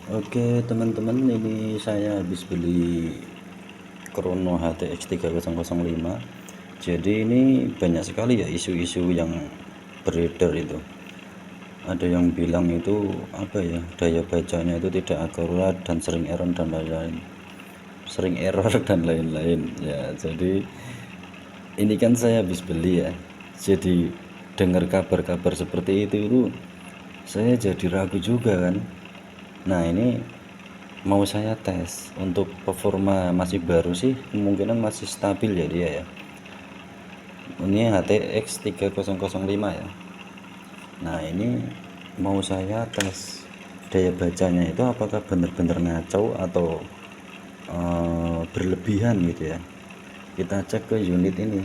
Oke teman-teman, ini saya habis beli Chrono HTX 3005. Jadi ini banyak sekali ya isu-isu yang beredar itu. Ada yang bilang itu apa ya, daya bacanya itu tidak akurat dan sering error dan lain-lain. Dan lain-lain ya. Jadi ini kan saya habis beli ya. Jadi dengar kabar-kabar seperti itu saya jadi ragu juga kan. Nah ini mau saya tes untuk performa, masih baru sih, kemungkinan masih stabil ya dia ya. Ini HTX 3005 ya. Nah ini mau saya tes daya bacanya itu apakah benar-benar ngaco atau berlebihan gitu ya. Kita cek ke unit ini,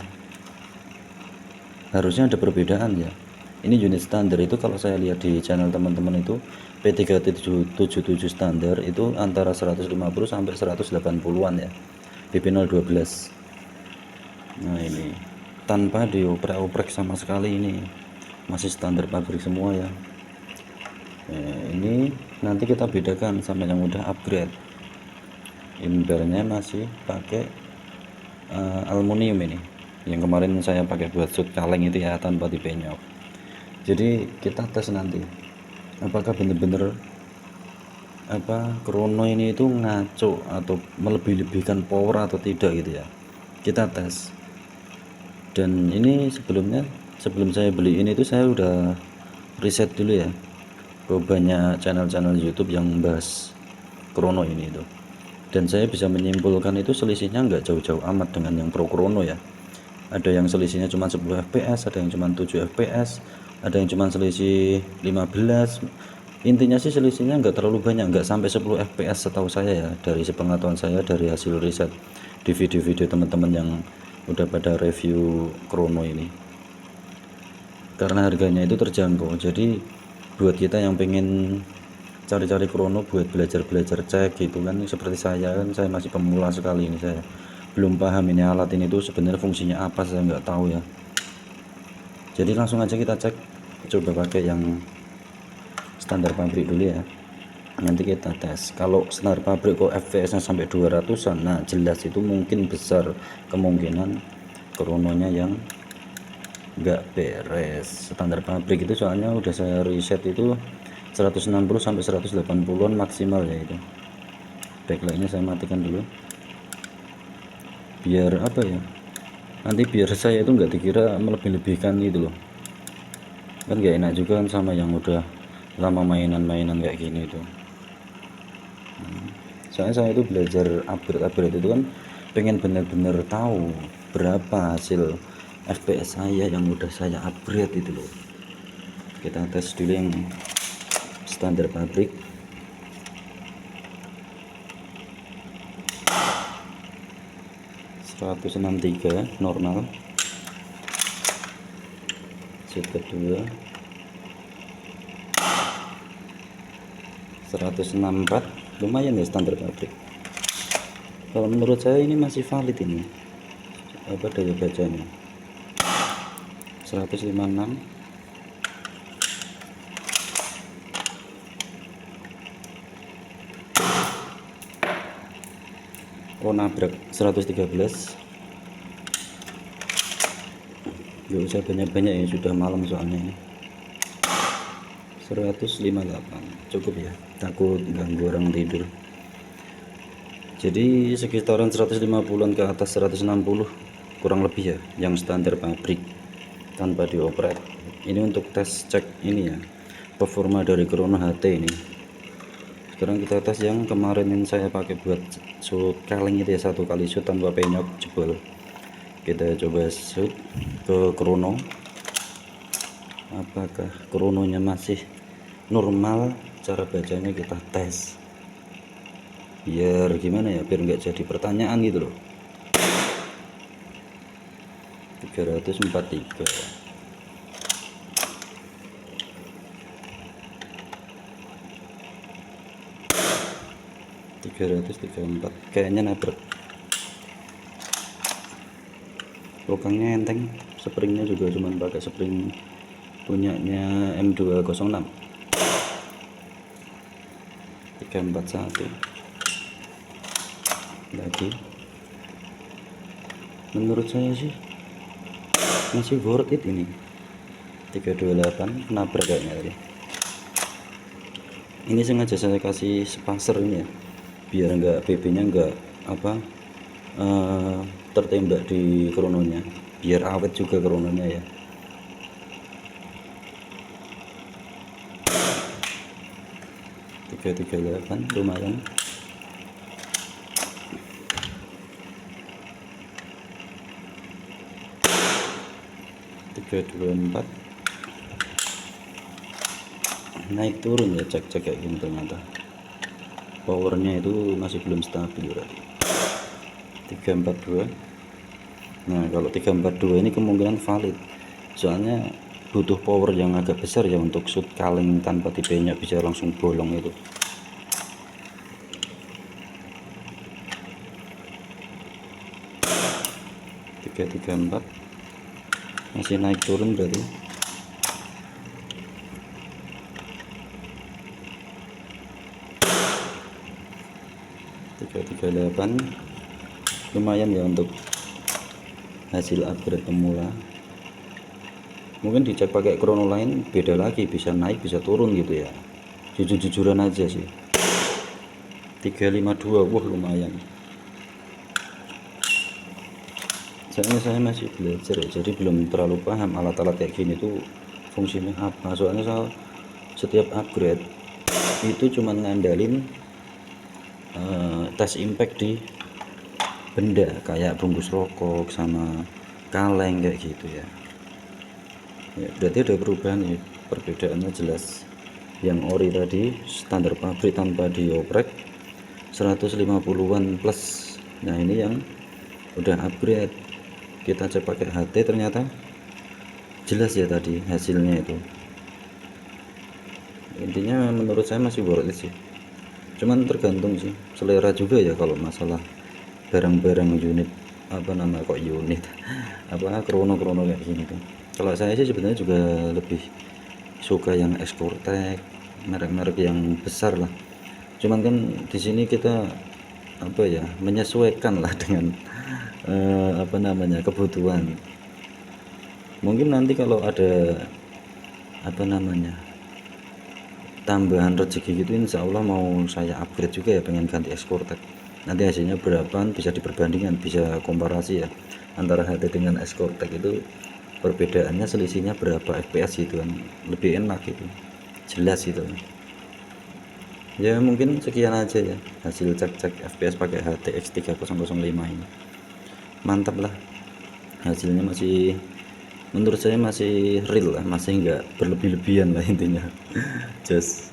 harusnya ada perbedaan ya. Ini unit standar itu kalau saya lihat di channel teman-teman itu P3777 standar itu antara 150 sampai 180-an ya, BP012. Nah ini tanpa dioprek-oprek sama sekali, ini masih standar pabrik semua ya. Ini nanti kita bedakan sama yang udah upgrade. Imbernya masih pakai aluminium ini, yang kemarin saya pakai buat shoot kaleng itu ya, tanpa dipenyok. Jadi kita tes nanti apakah bener-bener Chrono ini itu ngaco atau melebih-lebihkan power atau tidak gitu ya. Kita tes. Dan ini sebelum saya beli ini tuh saya udah riset dulu ya ke banyak channel-channel YouTube yang membahas Chrono ini itu, dan saya bisa menyimpulkan itu selisihnya nggak jauh-jauh amat dengan yang Pro Chrono ya. Ada yang selisihnya cuma 10 fps, ada yang cuma 7 fps, ada yang cuma selisih 15. Intinya sih selisihnya nggak terlalu banyak, nggak sampai 10 fps setahu saya ya, dari sepengetahuan saya dari hasil riset di video-video teman-teman yang udah pada review Chrono ini. Karena harganya itu terjangkau, jadi buat kita yang pengen cari-cari Chrono buat belajar-belajar cek gitu kan, seperti saya kan, saya masih pemula sekali ini, saya belum paham ini alat ini tuh sebenarnya fungsinya apa, saya nggak tahu ya. Jadi langsung aja kita cek, coba pakai yang standar pabrik dulu ya, nanti kita tes. Kalau standar pabrik kok fps nya sampai 200-an, nah jelas itu mungkin besar kemungkinan Chrononya yang nggak beres. Standar pabrik itu soalnya udah saya riset itu 160 sampai 180-an maksimal ya itu. Backlightnya saya matikan dulu biar apa ya, nanti biar saya itu nggak dikira melebih-lebihkan gitu loh, kan nggak enak juga kan sama yang udah lama mainan-mainan kayak gini itu. Soalnya saya itu belajar upgrade itu kan pengen bener-bener tahu berapa hasil fps saya yang udah saya upgrade itu loh. Kita tes dulu yang standar pabrik. 163 normal, set kedua 164, lumayan ya standar pabrik. Kalau menurut saya ini masih valid ini daya bacanya. 156, oh nabrak 113. Gak usah banyak-banyak ya, sudah malam soalnya ini. 158 cukup ya, takut ganggu orang tidur. Jadi sekitaran 150-an ke atas, 160 kurang lebih ya yang standar pabrik tanpa dioprek. Ini untuk tes cek ini ya, performa dari Chrono HT ini. Sekarang kita tes yang kemarin yang saya pakai buat shoot kaleng itu ya, satu kali shoot tanpa penyok jebol. Kita coba shoot ke Chrono, apakah Chrononya masih normal. Cara bacanya kita tes biar gimana ya, biar nggak jadi pertanyaan gitu loh. 343, 334, kayaknya nabrak. Lokangnya enteng, springnya juga cuma pakai spring punyanya M206. 341 lagi. Menurut saya sih masih worth it ini. 328 nabrak kayaknya tadi. Ini sengaja saya kasih spacer ini ya, biar enggak BB nya enggak tertembak di krononya, biar awet juga krononya ya. Tiga 38 lumayan. Tiga 24 naik turun ya, cek kayak gini, ternyata powernya itu masih belum stabil berarti. 342. Nah kalau 342 ini kemungkinan valid, soalnya butuh power yang agak besar ya untuk shoot kaleng tanpa tipennya bisa langsung bolong itu. Tiga 34 masih naik turun berarti. 338 lumayan ya untuk hasil upgrade pemula. Mungkin dicek pakai krono lain beda lagi, bisa naik bisa turun gitu ya, jujur-jujuran aja sih. 352 wah lumayan. Soalnya saya masih belajar ya, jadi belum terlalu paham alat-alat kayak gini tuh fungsinya apa. Soalnya saya setiap upgrade itu cuma ngandalin tes impact di benda kayak bungkus rokok sama kaleng kayak gitu ya. Ya berarti ada perubahan ya, perbedaannya jelas. Yang ori tadi standar pabrik tanpa dioprek 150-an plus. Nah ini yang udah upgrade, kita cek pakai HT ternyata jelas ya tadi hasilnya itu. Intinya menurut saya masih worth it sih, cuman tergantung sih selera juga ya kalau masalah barang-barang unit unit krono kayak gini tuh. Kalau saya sih sebenarnya juga lebih suka yang Escortec, merek-merek yang besar lah. Cuman kan di sini kita menyesuaikan lah dengan kebutuhan. Mungkin nanti kalau ada tambahan rezeki gitu, insya Allah mau saya upgrade juga ya, pengen ganti Escortec. Nanti hasilnya berapa bisa diperbandingkan, bisa komparasi ya antara HT dengan Escortec, itu perbedaannya selisihnya berapa fps gitu kan, lebih enak gitu, jelas gitu ya. Mungkin sekian aja ya hasil cek fps pakai HTX 3005 ini. Mantap lah hasilnya, masih menurut saya masih real lah, masih enggak berlebih-lebihan lah intinya. Just